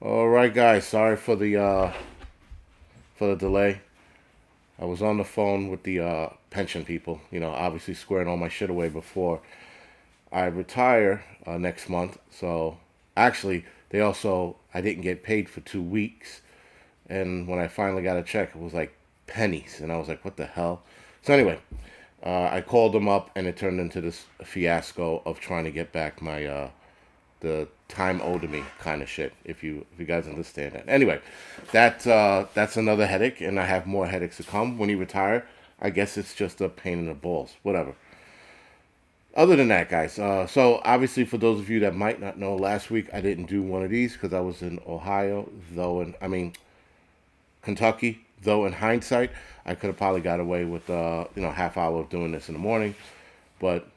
All right, guys. Sorry for the delay. I was on the phone with the pension people. Obviously squaring all my shit away before I retire next month. So actually, I didn't get paid for 2 weeks, and when I finally got a check, it was like pennies, and I was like, what the hell? So anyway, I called them up, and it turned into this fiasco of trying to get back my the time owed to me kind of shit. If you guys understand that. Anyway, that's another headache, and I have more headaches to come when you retire. I guess it's just a pain in the balls. Whatever. Other than that, guys. So obviously, for those of you that might not know, last week I didn't do one of these because I was in Ohio, though, and I mean Kentucky. Though in hindsight, I could have probably got away with half hour of doing this in the morning. But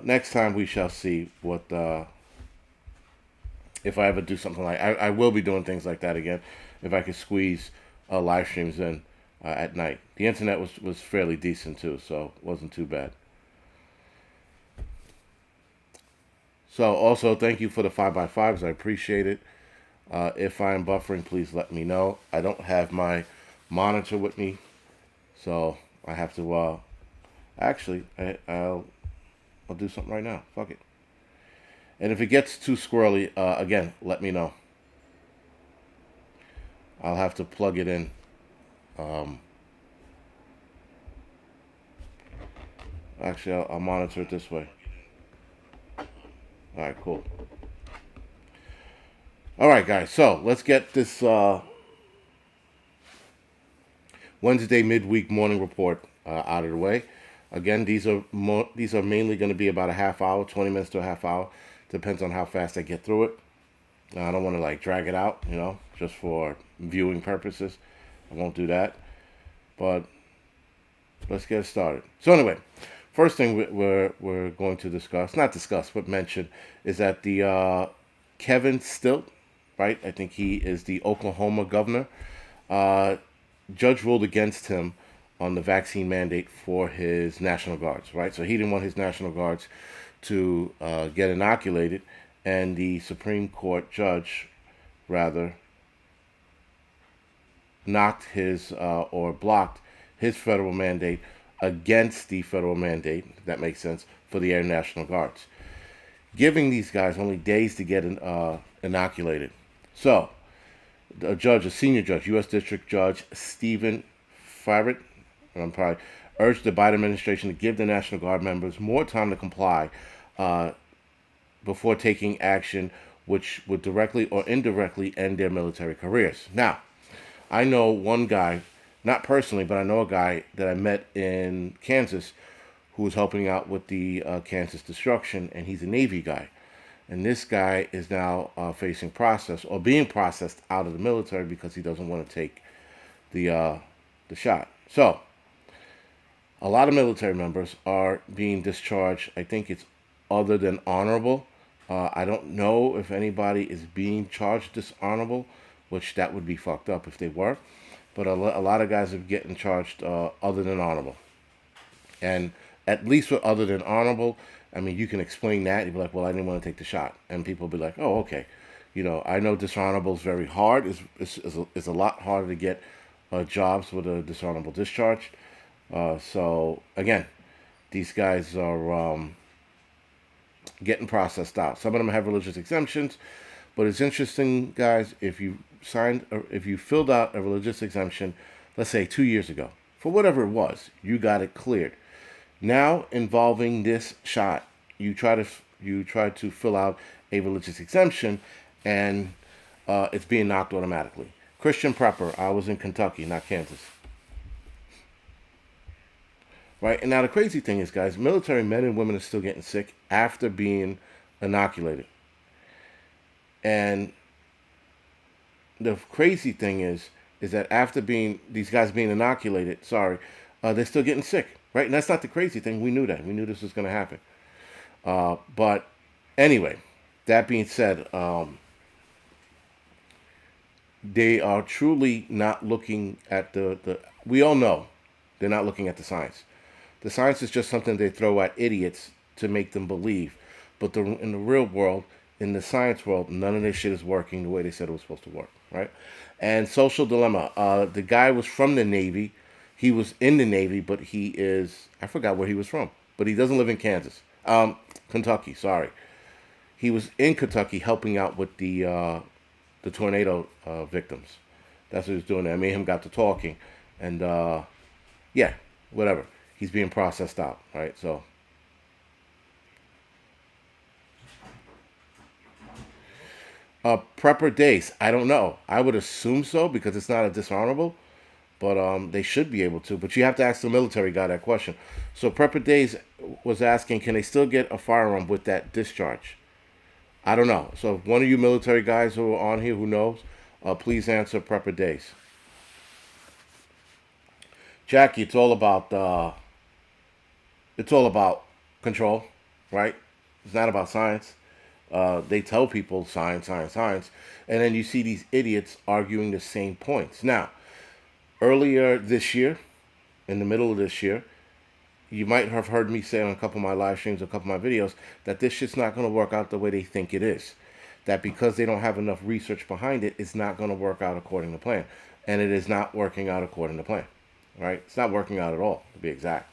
next time we shall see what if I ever do something I will be doing things like that again if I could squeeze live streams in at night. The internet was fairly decent too, so it wasn't too bad. So also thank you for the 5x5s. I appreciate it. If I'm buffering, please let me know. I don't have my monitor with me, so I have to actually I'll do something right now. Fuck it. And if it gets too squirrely, again, let me know. I'll have to plug it in. Um, Actually, I'll monitor it this way. All right, cool. All right, guys. So let's get this Wednesday midweek morning report out of the way. Again, these are mainly going to be about a half hour, 20 minutes to a half hour. Depends on how fast I get through it. I don't want to like drag it out, just for viewing purposes. I won't do that. But let's get started. So anyway, first thing we're going to discuss, not discuss, but mention, is that the Kevin Stilt, right? I think he is the Oklahoma governor. Uh, Judge ruled against him on the vaccine mandate for his National Guards, right? So he didn't want his National Guards to get inoculated, and the Supreme Court judge, rather, knocked his or blocked his federal mandate against the federal mandate, that makes sense, for the Air National Guards, giving these guys only days to get inoculated. So, a senior judge, U.S. District Judge Stephen Favret, I'm probably, urged the Biden administration to give the National Guard members more time to comply uh, before taking action which would directly or indirectly end their military careers. Now, I know one guy, not personally, but I know a guy that I met in Kansas who was helping out with the Kansas destruction, and he's a Navy guy. And this guy is now facing process or being processed out of the military because he doesn't want to take the shot. So, a lot of military members are being discharged. I think it's other than honorable. I don't know if anybody is being charged dishonorable, which that would be fucked up if they were. But a lot of guys are getting charged other than honorable. And at least with other than honorable, I mean, you can explain that. You'd be like, well, I didn't want to take the shot. And people will be like, oh, okay. I know dishonorable is very hard. It's a lot harder to get jobs with a dishonorable discharge. So, again, these guys are getting processed out. Some of them have religious exemptions. But it's interesting, guys, if you filled out a religious exemption, let's say 2 years ago, for whatever it was, you got it cleared. Now, involving this shot, you try to fill out a religious exemption, and it's being knocked automatically. Christian prepper. I was in Kentucky, not Kansas. Right? And now the crazy thing is, guys, military men and women are still getting sick after being inoculated. And the crazy thing is that after these guys being inoculated, they're still getting sick, right? And that's not the crazy thing. We knew that. We knew this was going to happen. But anyway, that being said, they are truly not looking at the. We all know they're not looking at the science. The science is just something they throw at idiots to make them believe. But in the real world, in the science world, none of this shit is working the way they said it was supposed to work, right? And social dilemma. The guy was from the Navy. He was in the Navy, but he is, I forgot where he was from, but he doesn't live in Kansas. Kentucky, sorry. He was in Kentucky helping out with the tornado victims. That's what he was doing there. Me and him got to talking, and yeah, whatever. He's being processed out, right? So, prepper days. I don't know. I would assume so because it's not a dishonorable, but they should be able to. But you have to ask the military guy that question. So prepper days was asking, can they still get a firearm with that discharge? I don't know. So if one of you military guys who are on here who knows, please answer prepper days. Jackie, it's all about control, right? It's not about science. They tell people science, science, science, and then you see these idiots arguing the same points. Now, earlier this year, in the middle of this year, you might have heard me say on a couple of my live streams, a couple of my videos, that this shit's not going to work out the way they think it is. That because they don't have enough research behind it, it's not going to work out according to plan. And it is not working out according to plan. Right? It's not working out at all, to be exact.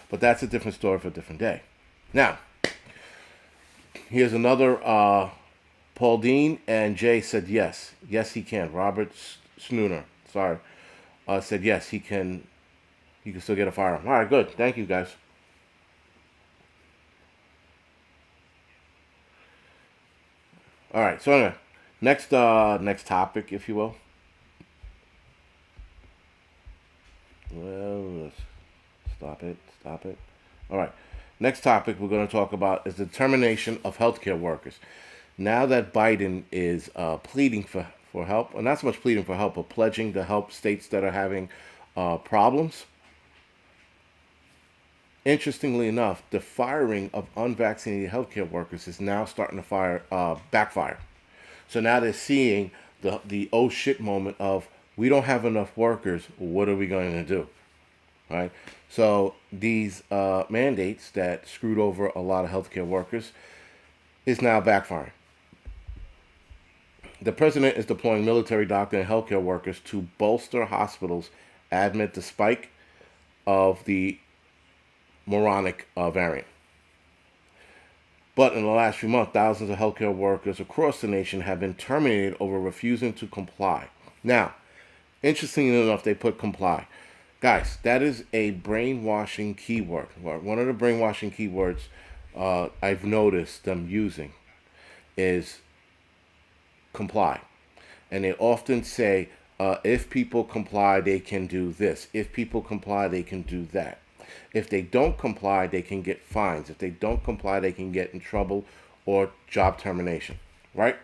But that's a different story for a different day. Now, here's another. Paul Dean and Jay said yes. Yes, he can. Robert Snooner, sorry, said yes, he can. He can still get a firearm. All right, good. Thank you, guys. All right. So anyway, next topic, if you will. Well, let's stop it. Stop it. All right. Next topic we're going to talk about is the termination of healthcare workers. Now that Biden is pleading for help, and not so much pleading for help, but pledging to help states that are having problems. Interestingly enough, the firing of unvaccinated healthcare workers is now starting to backfire. So now they're seeing the oh shit moment of we don't have enough workers. What are we going to do? Right. So these mandates that screwed over a lot of healthcare workers is now backfiring. The president is deploying military, doctor, and healthcare workers to bolster hospitals amid the spike of the moronic variant. But in the last few months, thousands of healthcare workers across the nation have been terminated over refusing to comply. Now, interestingly enough, they put comply. Guys, that is a brainwashing keyword. One of the brainwashing keywords I've noticed them using is comply. And they often say, if people comply, they can do this. If people comply, they can do that. If they don't comply, they can get fines. If they don't comply, they can get in trouble or job termination. Right?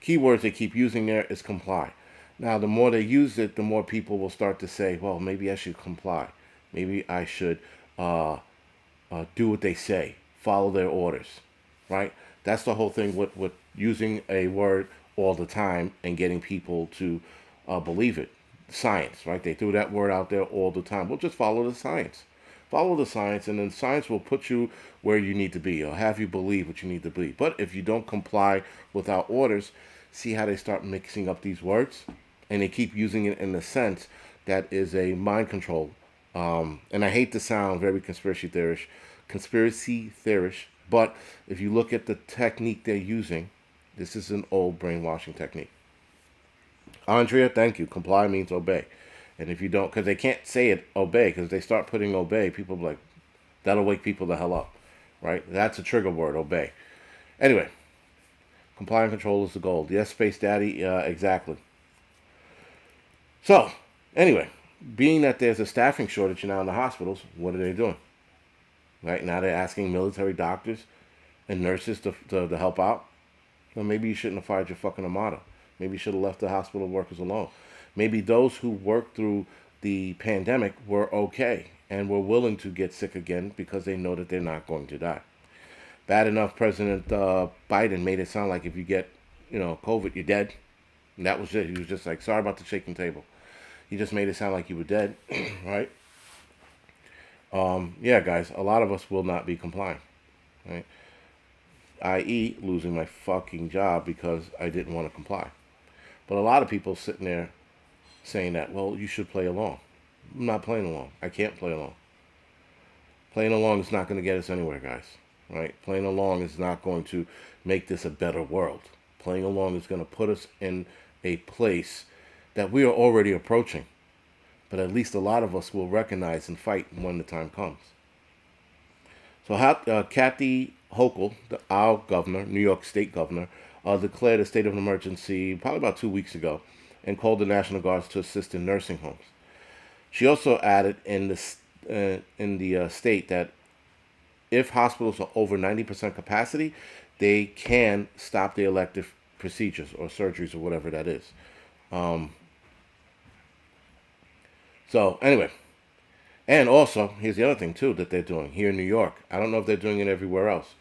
Keywords they keep using there is comply. Now, the more they use it, the more people will start to say, well, maybe I should comply. Maybe I should do what they say, follow their orders. Right? That's the whole thing with using a word all the time and getting people to believe it. Science, right? They threw that word out there all the time. Well, just follow the science. Follow the science, and then science will put you where you need to be or have you believe what you need to believe. But if you don't comply with our orders, see how they start mixing up these words? And they keep using it in the sense that is a mind control. And I hate to sound very conspiracy theorish, but if you look at the technique they're using, this is an old brainwashing technique. Andrea, thank you. Comply means obey. And if you don't, because they can't say it, obey, because they start putting obey, people be like, that'll wake people the hell up, right? That's a trigger word, obey. Anyway, comply and control is the goal. Yes, Space Daddy, exactly. So, anyway, being that there's a staffing shortage now in the hospitals, what are they doing? Right now they're asking military doctors and nurses to help out. Well, maybe you shouldn't have fired your fucking Armada. Maybe you should have left the hospital workers alone. Maybe those who worked through the pandemic were okay and were willing to get sick again because they know that they're not going to die. Bad enough, President Biden made it sound like if you get, COVID, you're dead. And that was it. He was just like, sorry about the shaking table. He just made it sound like you were dead, right? Yeah, guys, a lot of us will not be complying, right? i.e., losing my fucking job because I didn't want to comply. But a lot of people sitting there saying that, well, you should play along. I'm not playing along. I can't play along. Playing along is not going to get us anywhere, guys. Right? Playing along is not going to make this a better world. Playing along is going to put us in a place that we are already approaching. But at least a lot of us will recognize and fight when the time comes. So Kathy Hochul, our governor, New York State governor, declared a state of emergency probably about 2 weeks ago and called the National Guards to assist in nursing homes. She also added in the state that if hospitals are over 90% capacity, they can stop the elective procedures or surgeries or whatever that is. So anyway, and also, here's the other thing too that they're doing here in New York. I don't know if they're doing it everywhere else.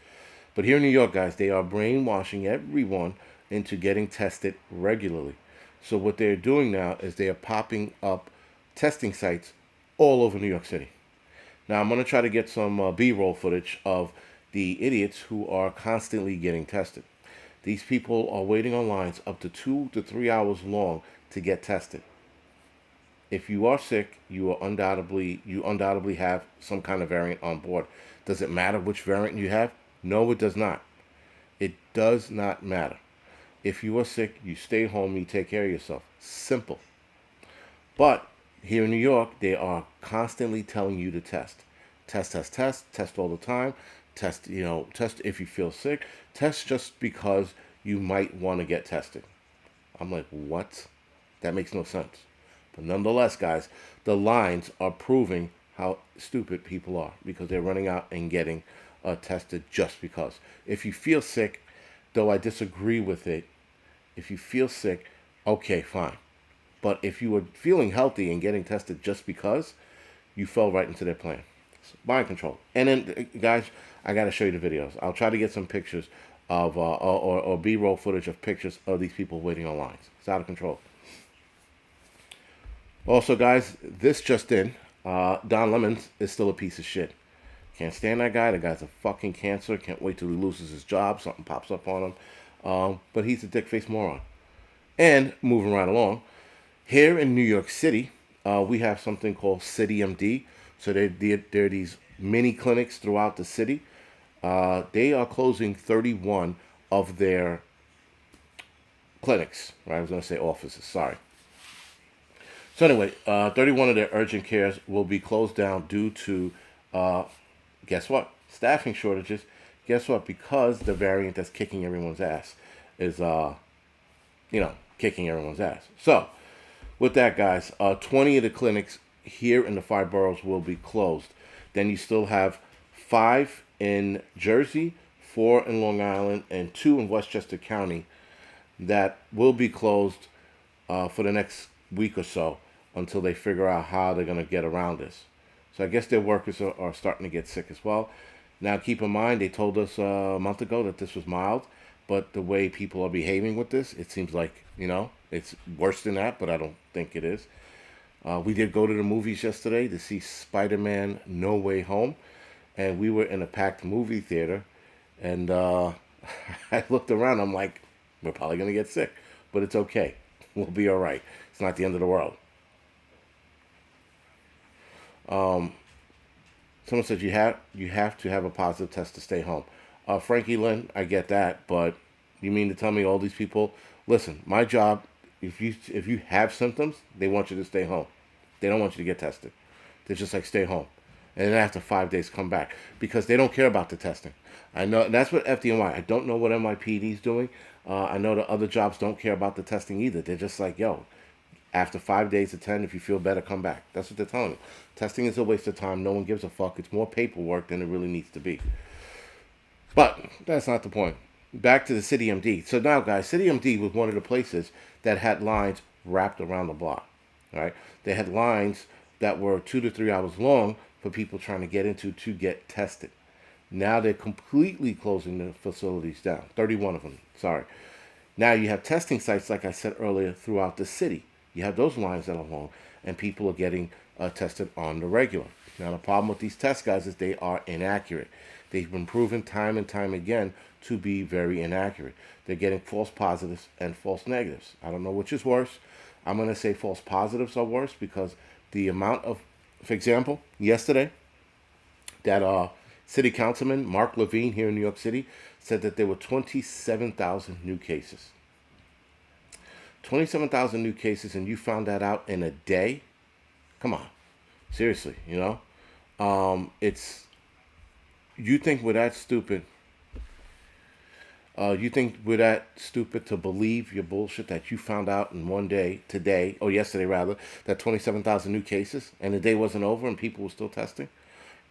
But here in New York, guys, they are brainwashing everyone into getting tested regularly. So what they're doing now is they are popping up testing sites all over New York City. Now, I'm going to try to get some B-roll footage of the idiots who are constantly getting tested. These people are waiting on lines up to 2 to 3 hours long to get tested. If you are sick, you undoubtedly have some kind of variant on board. Does it matter which variant you have? No, it does not. It does not matter. If you are sick, you stay home, you take care of yourself. Simple. But here in New York, they are constantly telling you to test. Test all the time. Test if you feel sick. Test just because you might want to get tested. I'm like, what? That makes no sense. But nonetheless, guys, the lines are proving how stupid people are because they're running out and getting tested just because. If you feel sick, though I disagree with it, if you feel sick, okay, fine. But if you were feeling healthy and getting tested just because, you fell right into their plan. It's mind control. And then, guys, I got to show you the videos. I'll try to get some pictures of, or B-roll footage of pictures of these people waiting on lines. It's out of control. Also, guys, this just in, Don Lemon is still a piece of shit. Can't stand that guy. The guy's a fucking cancer. Can't wait till he loses his job. Something pops up on him. But he's a dick-faced moron. And moving right along, here in New York City, we have something called City MD. So there are these mini clinics throughout the city. They are closing 31 of their clinics. Right? I was going to say offices. Sorry. So anyway, 31 of their urgent cares will be closed down due to, guess what? Staffing shortages. Guess what? Because the variant that's kicking everyone's ass is, kicking everyone's ass. So, with that, guys, 20 of the clinics here in the 5 boroughs will be closed. Then you still have 5 in Jersey, 4 in Long Island, and 2 in Westchester County that will be closed for the next week or so until they figure out how they're going to get around this. So I guess their workers are starting to get sick as well. Now, keep in mind, they told us a month ago that this was mild, but the way people are behaving with this, it seems like, it's worse than that, but I don't think it is. We did go to the movies yesterday to see Spider-Man No Way Home, and we were in a packed movie theater, and I looked around, I'm like, we're probably going to get sick, but it's okay. We'll be all right. It's not the end of the world. Someone said you have to have a positive test to stay home. Frankie Lynn, I get that, but you mean to tell me all these people? Listen, my job, if you have symptoms, they want you to stay home. They don't want you to get tested. They're just like, stay home. And then after 5 days, come back. Because they don't care about the testing. I know, that's what FDNY, I don't know what NYPD is doing. I know the other jobs don't care about the testing either. They're just like, yo, after 5 days to 10, if you feel better, come back. That's what they're telling you. Testing is a waste of time. No one gives a fuck. It's more paperwork than it really needs to be. But that's not the point. Back to the City MD. So now, guys, City MD was one of the places that had lines wrapped around the block. Right? They had lines that were 2 to 3 hours long for people trying to get into to get tested. Now they're completely closing the facilities down. 31 of them. Sorry. Now you have testing sites, like I said earlier, throughout the city. You have those lines that are long, and people are getting tested on the regular. Now, the problem with these tests, guys, is they are inaccurate. They've been proven time and time again to be very inaccurate. They're getting false positives and false negatives. I don't know which is worse. I'm going to say false positives are worse because the amount of, for example, yesterday, that city councilman, Mark Levine, here in New York City, said that there were 27,000 new cases. 27,000 new cases, and you found that out in a day? Come on. Seriously, you know? It's, you think we're that stupid? You think we're that stupid to believe your bullshit that you found out in one day, today, or yesterday rather, that 27,000 new cases, and the day wasn't over and people were still testing,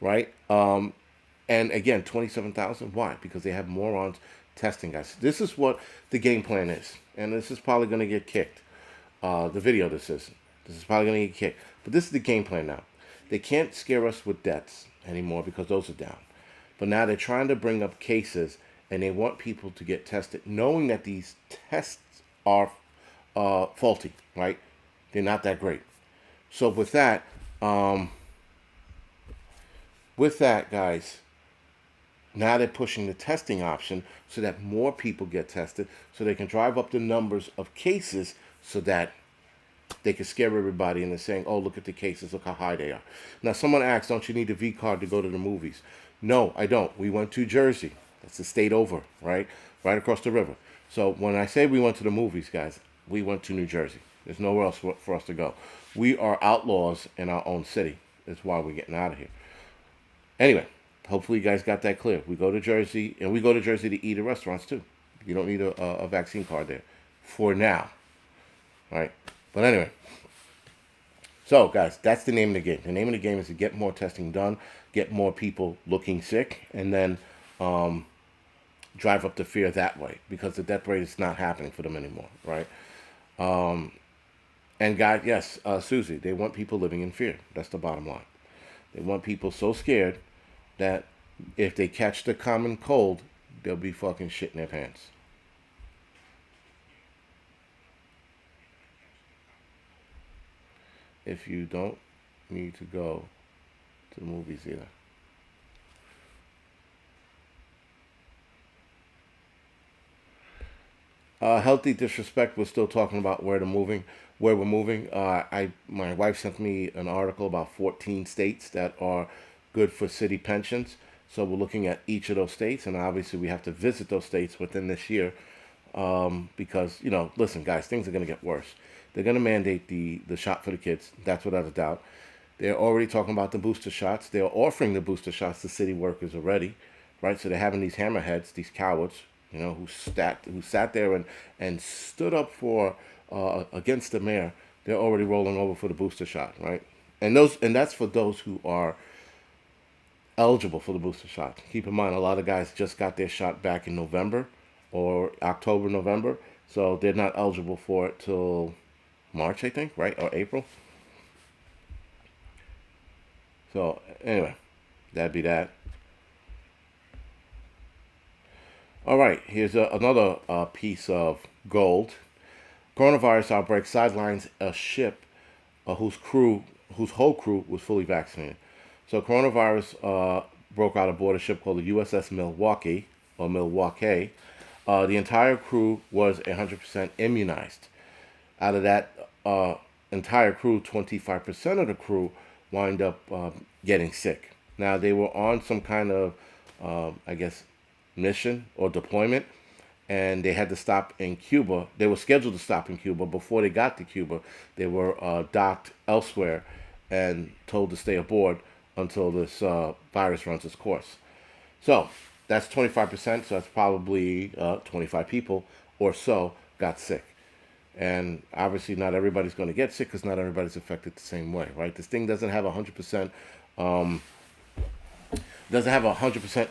right? And again, 27,000. Why? Because they have morons testing, guys. This is what the game plan is, and this is probably going to get kicked. The video, this is probably going to get kicked, but this is the game plan now. They can't scare us with deaths anymore because those are down. But now they're trying to bring up cases, and they want people to get tested, knowing that these tests are faulty, right? They're not that great. So with that, guys, now they're pushing the testing option so that more people get tested, so they can drive up the numbers of cases, so that they can scare everybody into saying, oh, look at the cases, look how high they are. Now, someone asked, don't you need a V card to go to the movies? No, I don't. We went to Jersey. That's the state over, right? Right across the river. So when I say we went to the movies, guys, we went to New Jersey. There's nowhere else for us to go. We are outlaws in our own city. That's why we're getting out of here. Anyway, hopefully you guys got that clear. We go to Jersey, and we go to Jersey to eat at restaurants too. You don't need a vaccine card there for now, right? But anyway, so guys, that's the name of the game. The name of the game is to get more testing done, get more people looking sick, and then drive up the fear that way, because the death rate is not happening for them anymore, right? And guys, yes, Susie, they want people living in fear. That's the bottom line. They want people so scared that if they catch the common cold, they'll be fucking shitting their pants. If you don't need to go to the movies either. Healthy disrespect. We're still talking about where we're moving. My wife sent me an article about 14 states that are good for city pensions. So we're looking at each of those states, and obviously we have to visit those states within this year, because listen, guys, things are going to get worse. They're going to mandate the shot for the kids. That's without a doubt. They're already talking about the booster shots. They're offering the booster shots to city workers already, right? So they're having these hammerheads, these cowards, who sat there and stood up for against the mayor. They're already rolling over for the booster shot, right? And that's for those who are eligible for the booster shot. Keep in mind, a lot of guys just got their shot back in November or October, November, so they're not eligible for it till March, I think, right, or April. So anyway, that'd be that. All right, here's another piece of gold. Coronavirus outbreak sidelines a ship whose whole crew was fully vaccinated. So coronavirus broke out aboard a ship called the USS Milwaukee, or Milwaukee. The entire crew was 100% immunized. Out of that entire crew, 25% of the crew wind up getting sick. Now, they were on some kind of, mission or deployment, and they had to stop in Cuba. They were scheduled to stop in Cuba. Before they got to Cuba, they were docked elsewhere and told to stay aboard until this virus runs its course. So that's 25%, so that's probably 25 people or so got sick. And obviously not everybody's going to get sick because not everybody's affected the same way, right? This thing doesn't have 100%,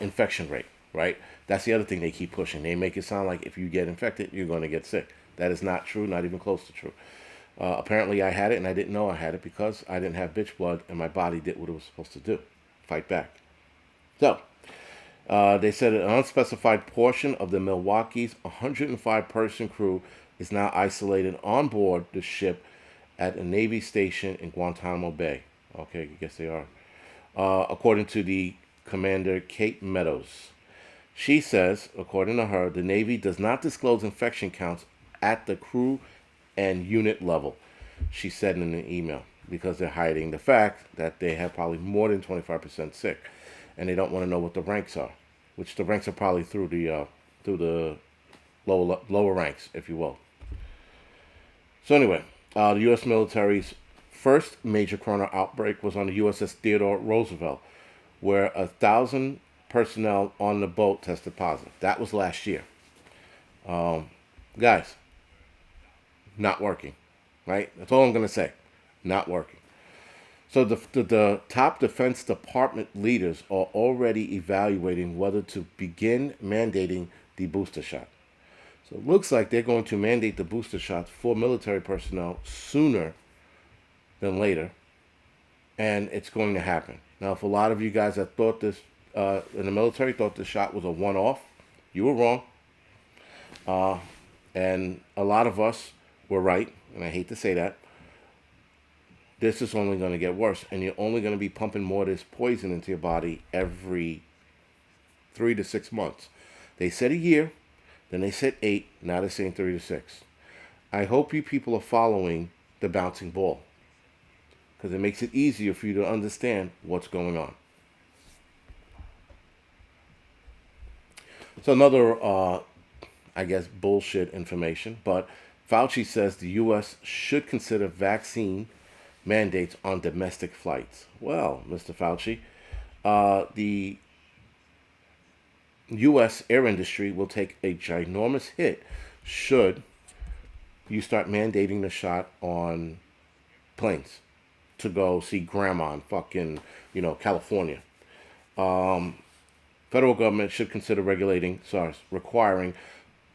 infection rate, right? That's the other thing they keep pushing. They make it sound like if you get infected, you're going to get sick. That is not true, not even close to true. Apparently I had it, and I didn't know I had it because I didn't have bitch blood, and my body did what it was supposed to do, fight back. So, they said an unspecified portion of the Milwaukee's 105-person crew is now isolated on board the ship at a Navy station in Guantanamo Bay. Okay, I guess they are. according to the commander, Kate Meadows. She says, according to her, the Navy does not disclose infection counts at the crew and unit level, she said in an email, because they're hiding the fact that they have probably more than 25% sick, and they don't want to know what the ranks are, which the ranks are probably through the lower ranks, if you will. So anyway, the U.S. military's first major corona outbreak was on the USS Theodore Roosevelt, where 1,000 personnel on the boat tested positive. That was last year. Guys, not working, right? That's all I'm going to say. Not working. So the top Defense Department leaders are already evaluating whether to begin mandating the booster shot. So it looks like they're going to mandate the booster shots for military personnel sooner than later, and it's going to happen. Now, if a lot of you guys that thought this in the military thought the shot was a one-off, you were wrong. And a lot of us were right, and I hate to say that. This is only going to get worse, and you're only going to be pumping more of this poison into your body every 3 to 6 months. They said a year, then they said 8, now they're saying 3 to 6. I hope you people are following the bouncing ball, because it makes it easier for you to understand what's going on. So another, I guess, bullshit information, but Fauci says the U.S. should consider vaccine mandates on domestic flights. Well, Mr. Fauci, the U.S. air industry will take a ginormous hit should you start mandating the shot on planes to go see grandma in fucking, California. Federal government should consider requiring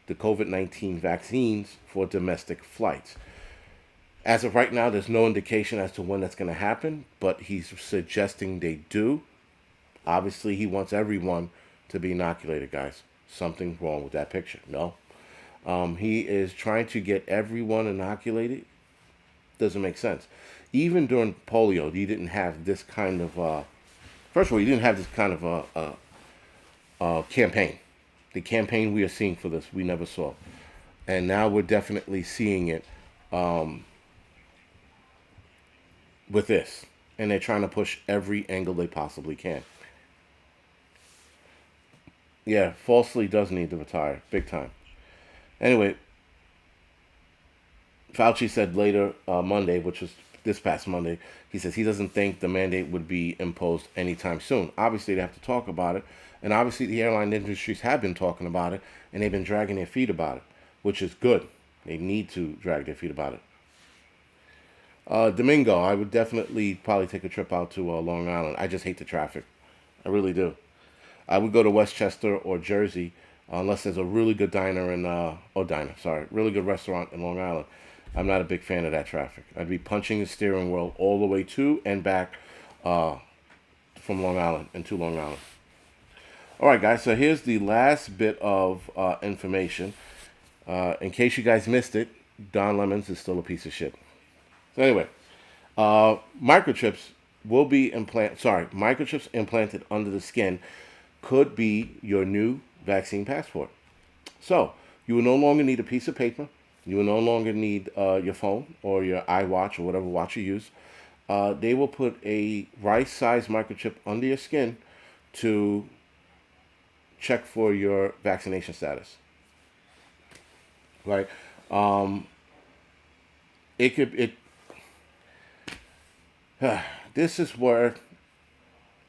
the COVID-19 vaccines for domestic flights. As of right now, there's no indication as to when that's going to happen, but he's suggesting they do. Obviously, he wants everyone to be inoculated, guys. Something's wrong with that picture. No. He is trying to get everyone inoculated. Doesn't make sense. Even during polio, he didn't have this kind of... first of all, he didn't have this kind of campaign. The campaign we are seeing for this, we never saw. And now we're definitely seeing it with this. And they're trying to push every angle they possibly can. Yeah, falsely does need to retire. Big time. Anyway, Fauci said later Monday, which was this past Monday, he says he doesn't think the mandate would be imposed anytime soon. Obviously, they have to talk about it. And obviously, the airline industries have been talking about it, and they've been dragging their feet about it, which is good. They need to drag their feet about it. Domingo, I would definitely probably take a trip out to Long Island. I just hate the traffic. I really do. I would go to Westchester or Jersey unless there's a really good really good restaurant in Long Island. I'm not a big fan of that traffic. I'd be punching the steering wheel all the way to and back from Long Island and to Long Island. All right, guys, so here's the last bit of information. In case you guys missed it, Don Lemons is still a piece of shit. So anyway, microchips implanted under the skin could be your new vaccine passport. So you will no longer need a piece of paper. You will no longer need your phone or your iWatch or whatever watch you use. They will put a rice-sized microchip under your skin to check for your vaccination status. Right? This is where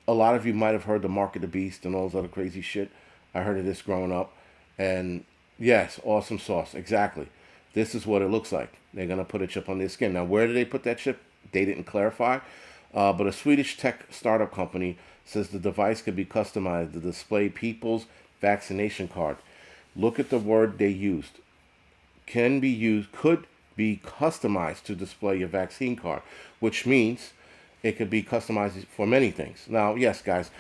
a lot of you might have heard the mark of the beast and all this other crazy shit. I heard of this growing up. And yes, awesome sauce. Exactly. This is what it looks like. They're going to put a chip on their skin. Now, where did they put that chip? They didn't clarify. But a Swedish tech startup company says the device could be customized to display people's vaccination card. Look at the word they used. Could be customized to display your vaccine card, which means it could be customized for many things. Now, yes, guys,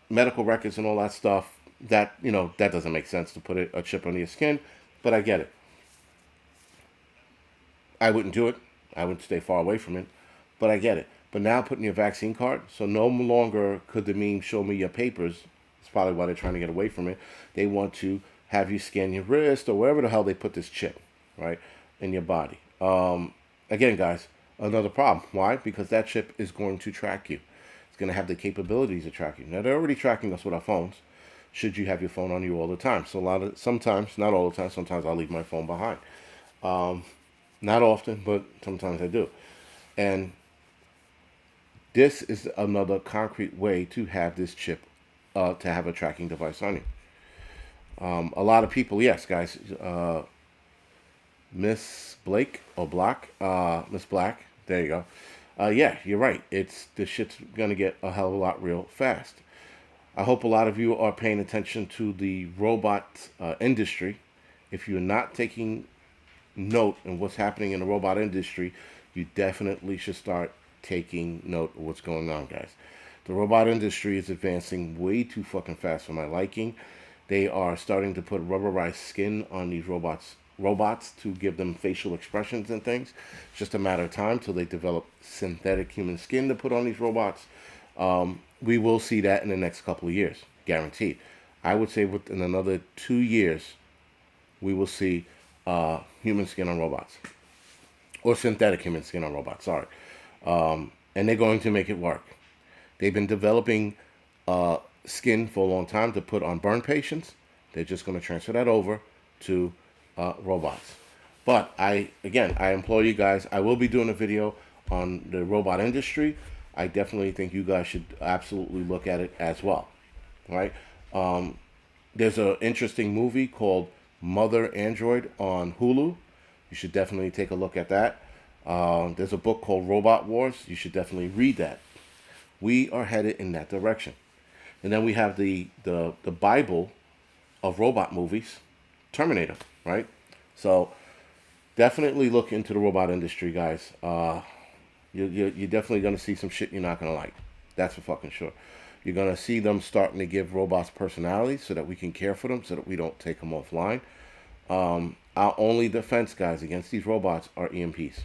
medical records and all that stuff, that doesn't make sense to put a chip under your skin, but I get it. I wouldn't do it. I would stay far away from it, but I get it. but now putting your vaccine card. So no longer could the meme show me your papers. It's probably why they're trying to get away from it. They want to have you scan your wrist or wherever the hell they put this chip, right, in your body. Again, guys, another problem. Why? Because that chip is going to track you. It's going to have the capabilities to track you. Now, they're already tracking us with our phones. Should you have your phone on you all the time? So sometimes, not all the time, sometimes I'll leave my phone behind. Not often, but sometimes I do. And this is another concrete way to have this chip, to have a tracking device on you. A lot of people, yes, guys, Miss Blake or Black, Miss Black, there you go. Yeah, you're right. The shit's gonna get a hell of a lot real fast. I hope a lot of you are paying attention to the robot industry. If you're not taking note of what's happening in the robot industry, you definitely should start taking note of what's going on, guys. The robot industry is advancing way too fucking fast for my liking. They are starting to put rubberized skin on these robots to give them facial expressions and things. It's just a matter of time till they develop synthetic human skin to put on these robots. We will see that in the next couple of years, guaranteed. I would say within another 2 years, we will see human skin on robots. Or synthetic human skin on robots, sorry. And they're going to make it work. They've been developing skin for a long time to put on burn patients. They're just going to transfer that over to robots. But I implore you guys, I will be doing a video on the robot industry. I definitely think you guys should absolutely look at it as well, right? There's an interesting movie called Mother Android on Hulu. You should definitely take a look at that. There's a book called Robot Wars. You should definitely read that. We are headed in that direction. And then we have the Bible of robot movies, Terminator, right? So definitely look into the robot industry, guys. You're definitely going to see some shit you're not going to like. That's for fucking sure. You're going to see them starting to give robots personalities so that we can care for them, so that we don't take them offline. Our only defense, guys, against these robots are EMPs.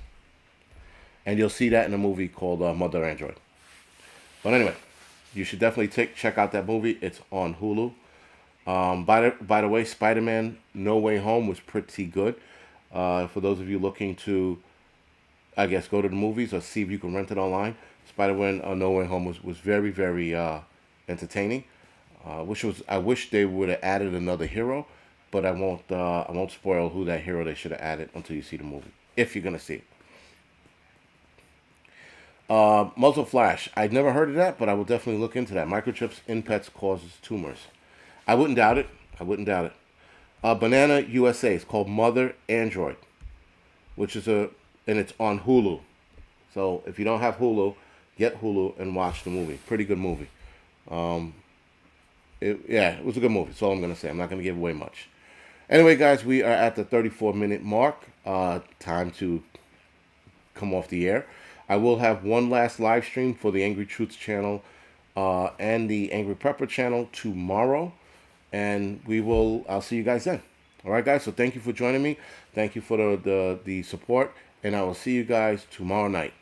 And you'll see that in a movie called Mother Android. But anyway, you should definitely check out that movie. It's on Hulu. By the way, Spider-Man No Way Home was pretty good. For those of you looking to, I guess, go to the movies or see if you can rent it online, Spider-Man No Way Home was very, very entertaining. I wish they would have added another hero, but I won't spoil who that hero they should have added until you see the movie, if you're gonna see it. Muzzle flash. I'd never heard of that, but I will definitely look into that. Microchips in pets causes tumors. I wouldn't doubt it. Banana USA. It's called Mother Android, and it's on Hulu. So if you don't have Hulu, get Hulu and watch the movie. Pretty good movie. It was a good movie. That's all I'm gonna say. I'm not gonna give away much. Anyway, guys, we are at the 34-minute mark. Time to come off the air. I will have one last live stream for the Angry Truths channel and the Angry Prepper channel tomorrow. And I'll see you guys then. All right, guys. So thank you for joining me. Thank you for the support. And I will see you guys tomorrow night.